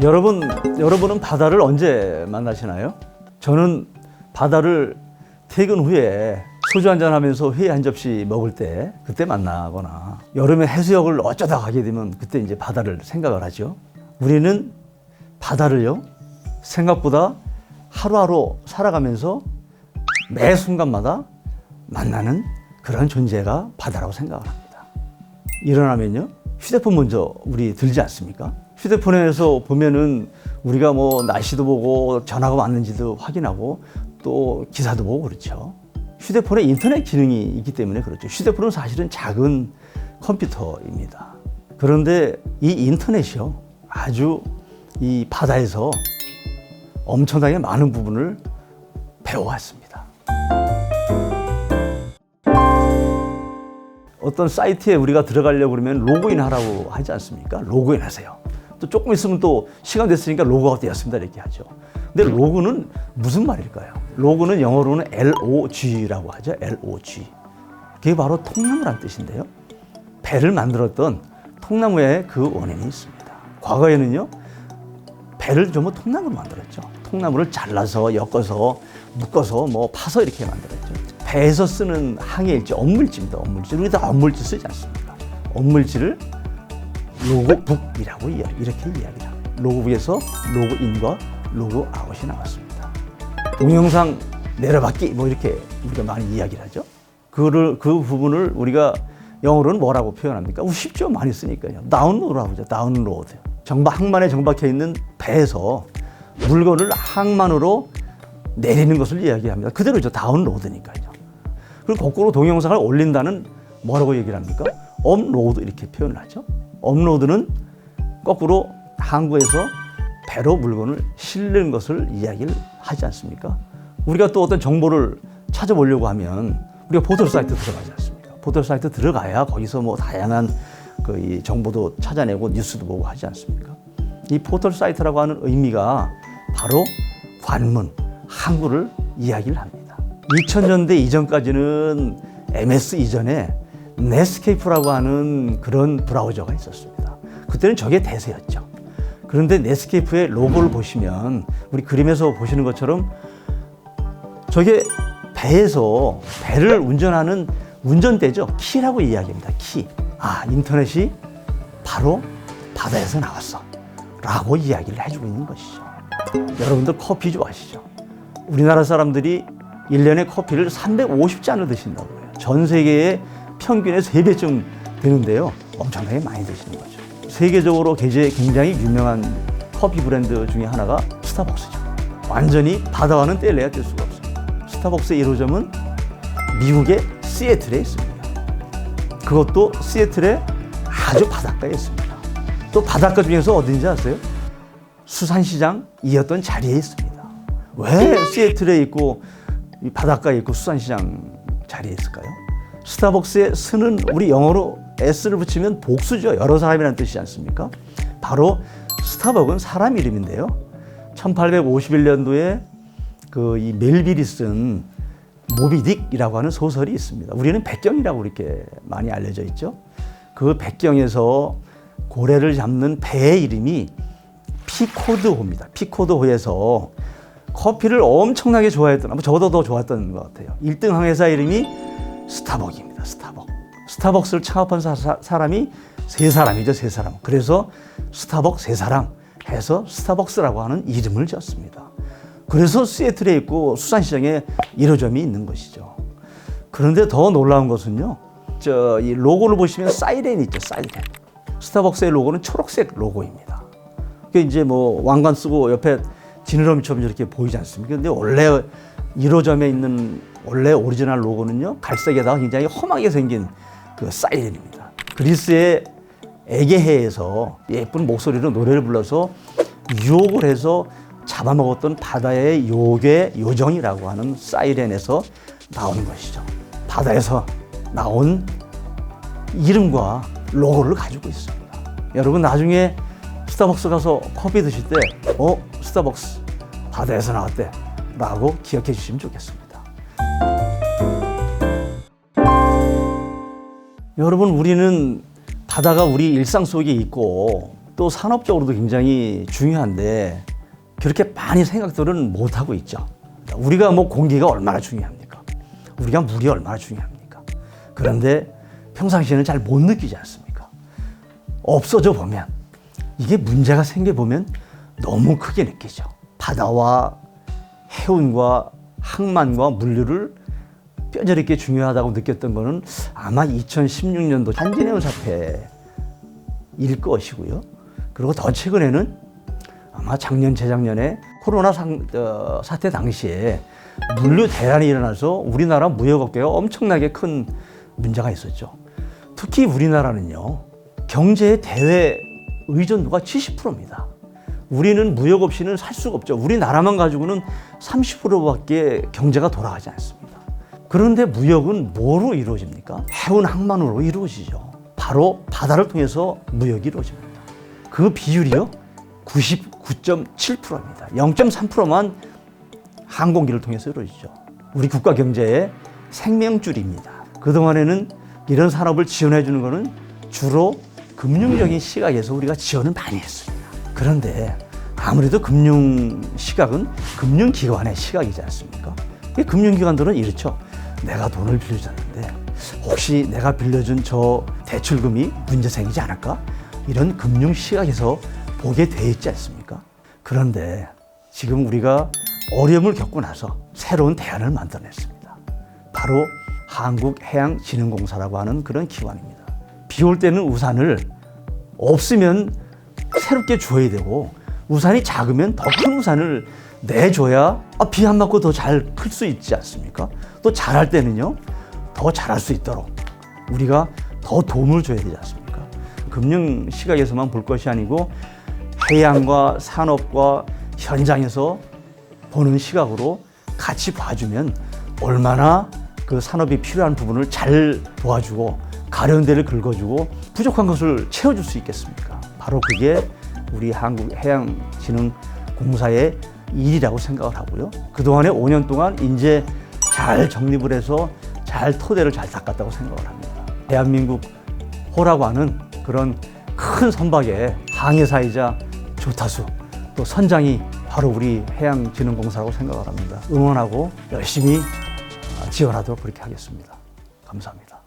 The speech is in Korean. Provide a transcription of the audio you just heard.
여러분은 바다를 언제 만나시나요? 저는 바다를 퇴근 후에 소주 한잔 하면서 회 한 접시 먹을 때 그때 만나거나 여름에 해수욕을 어쩌다 가게 되면 그때 이제 바다를 생각을 하죠. 우리는 바다를요, 생각보다 하루하루 살아가면서 매 순간마다 만나는 그런 존재가 바다라고 생각을 합니다. 일어나면요, 휴대폰 먼저 우리 들지 않습니까? 휴대폰에서 보면은 우리가 뭐 날씨도 보고 전화가 왔는지도 확인하고 또 기사도 보고 그렇죠. 휴대폰에 인터넷 기능이 있기 때문에 그렇죠. 휴대폰은 사실은 작은 컴퓨터입니다. 그런데 이 인터넷이요, 아주 이 바다에서 엄청나게 많은 부분을 배워왔습니다. 어떤 사이트에 우리가 들어가려고 그러면 로그인 하라고 하지 않습니까? 로그인 하세요. 또 조금 있으면 또 시간 됐으니까 로그아웃 되었습니다 이렇게 하죠. 근데 로그는 무슨 말일까요? 로그는 영어로는 LOG라고 하죠. LOG. 그게 바로 통나무란 뜻인데요. 배를 만들었던 통나무에 그 원인이 있습니다. 과거에는요, 배를 전부 통나무로 만들었죠. 통나무를 잘라서 엮어서 묶어서 뭐 파서 이렇게 만들었죠. 배에서 쓰는 항해일지, 업물질입니다. 업물질. 우리 다 업물질 쓰지 않습니까? 업물질을 로그북이라고 이렇게 이야기를 합니다. 로그북에서 로그인과 로그아웃이 나왔습니다. 동영상 내려받기 뭐 이렇게 우리가 많이 이야기를 하죠. 그 부분을 우리가 영어로는 뭐라고 표현합니까? 쉽죠. 많이 쓰니까요. 다운로드라고 하죠. 다운로드. 항만에 정박해 있는 배에서 물건을 항만으로 내리는 것을 이야기합니다. 그대로죠. 다운로드니까요. 그리고 거꾸로 동영상을 올린다는 뭐라고 얘기를 합니까? 업로드 이렇게 표현을 하죠. 업로드는 거꾸로 항구에서 배로 물건을 실는 것을 이야기를 하지 않습니까? 우리가 또 어떤 정보를 찾아보려고 하면 우리가 포털 사이트 들어가지 않습니까? 포털 사이트 들어가야 거기서 뭐 다양한 이 정보도 찾아내고 뉴스도 보고 하지 않습니까? 이 포털 사이트라고 하는 의미가 바로 관문, 항구를 이야기를 합니다. 2000년대 이전까지는 MS 이전에 넷스케이프라고 하는 그런 브라우저가 있었습니다. 그때는 저게 대세였죠. 그런데 넷스케이프의 로고를 보시면 우리 그림에서 보시는 것처럼 저게 배에서 배를 운전하는 운전대죠. 키라고 이야기합니다. 키. 인터넷이 바로 바다에서 나왔어 라고 이야기를 해주고 있는 것이죠. 여러분들 커피 좋아하시죠? 우리나라 사람들이 1년에 커피를 350잔을 드신다고 해요. 전 세계의 평균의 3배쯤 되는데요. 엄청나게 많이 드시는 거죠. 세계적으로 굉장히 유명한 커피 브랜드 중에 하나가 스타벅스죠. 완전히 바다와는 뗄래야 뗄 수가 없어요. 스타벅스의 1호점은 미국의 시애틀에 있습니다. 그것도 시애틀의 아주 바닷가에 있습니다. 또 바닷가 중에서 어딘지 아세요? 수산시장이었던 자리에 있습니다. 왜 시애틀에 있고 바닷가에 있고 수산시장 자리에 있을까요? 스타벅스의 스는 우리 영어로 S를 붙이면 복수죠. 여러 사람이라는 뜻이지 않습니까? 바로 스타벅은 사람 이름인데요. 1851년도에 이 멜빌이 쓴 모비딕이라고 하는 소설이 있습니다. 우리는 백경이라고 이렇게 많이 알려져 있죠. 그 백경에서 고래를 잡는 배의 이름이 피코드호입니다. 피코드호에서 커피를 엄청나게 좋아했던, 저보다 더 좋았던 것 같아요. 1등 항해사 이름이 스타벅입니다. 스타벅. 스타벅스를 창업한 사람이 3사람이죠. 3사람. 그래서 스타벅 3사람 해서 스타벅스라고 하는 이름을 지었습니다. 그래서 시애틀에 있고 수산시장에 1호점이 있는 것이죠. 그런데 더 놀라운 것은요, 이 로고를 보시면 사이렌이 있죠. 사이렌. 스타벅스의 로고는 초록색 로고입니다. 그게 이제 뭐 왕관 쓰고 옆에 지느러미처럼 이렇게 보이지 않습니까? 근데 원래 1호점에 있는 원래 오리지널 로고는요, 갈색에다가 굉장히 험하게 생긴 그 사이렌입니다. 그리스의 에게해에서 예쁜 목소리로 노래를 불러서 유혹을 해서 잡아먹었던 바다의 요정이라고 하는 사이렌에서 나온 것이죠. 바다에서 나온 이름과 로고를 가지고 있습니다. 여러분 나중에 스타벅스 가서 커피 드실 때 스타벅스 바다에서 나왔대 라고 기억해 주시면 좋겠습니다. 여러분, 우리는 바다가 우리 일상 속에 있고 또 산업적으로도 굉장히 중요한데 그렇게 많이 생각들은 못하고 있죠. 우리가 뭐 공기가 얼마나 중요합니까? 우리가 물이 얼마나 중요합니까? 그런데 평상시에는 잘 못 느끼지 않습니까? 없어져 보면, 이게 문제가 생겨보면 너무 크게 느끼죠. 바다와 해운과 항만과 물류를 뼈저리게 중요하다고 느꼈던 거는 아마 2016년도 한진해운 사태일 것이고요. 그리고 더 최근에는 아마 작년, 재작년에 코로나 사태 당시에 물류 대란이 일어나서 우리나라 무역업계가 엄청나게 큰 문제가 있었죠. 특히 우리나라는요, 경제의 대외 의존도가 70%입니다. 우리는 무역 없이는 살 수가 없죠. 우리나라만 가지고는 30%밖에 경제가 돌아가지 않습니다. 그런데 무역은 뭐로 이루어집니까? 해운 항만으로 이루어지죠. 바로 바다를 통해서 무역이 이루어집니다. 그 비율이요, 99.7%입니다. 0.3%만 항공기를 통해서 이루어지죠. 우리 국가 경제의 생명줄입니다. 그동안에는 이런 산업을 지원해 주는 것은 주로 금융적인 시각에서 우리가 지원을 많이 했습니다. 그런데 아무래도 금융 시각은 금융기관의 시각이지 않습니까? 이 금융기관들은 이렇죠. 내가 돈을 빌려줬는데 혹시 내가 빌려준 저 대출금이 문제 생기지 않을까? 이런 금융 시각에서 보게 돼 있지 않습니까? 그런데 지금 우리가 어려움을 겪고 나서 새로운 대안을 만들어냈습니다. 바로 한국해양진흥공사라고 하는 그런 기관입니다. 비 올 때는 우산을 없으면 새롭게 줘야 되고, 우산이 작으면 더 큰 우산을 내줘야 비 안 맞고 더 잘 클 수 있지 않습니까? 또 잘할 때는요, 더 잘할 수 있도록 우리가 더 도움을 줘야 되지 않습니까? 금융 시각에서만 볼 것이 아니고 해양과 산업과 현장에서 보는 시각으로 같이 봐주면 얼마나 그 산업이 필요한 부분을 잘 도와주고 가려운 데를 긁어주고 부족한 것을 채워줄 수 있겠습니까? 바로 그게 우리 한국해양진흥공사의 일이라고 생각을 하고요. 그동안에 5년 동안 이제 잘 정립을 해서 잘 토대를 잘 닦았다고 생각을 합니다. 대한민국 호라고 하는 그런 큰 선박의 항해사이자 조타수, 또 선장이 바로 우리 해양진흥공사라고 생각을 합니다. 응원하고 열심히 지원하도록 그렇게 하겠습니다. 감사합니다.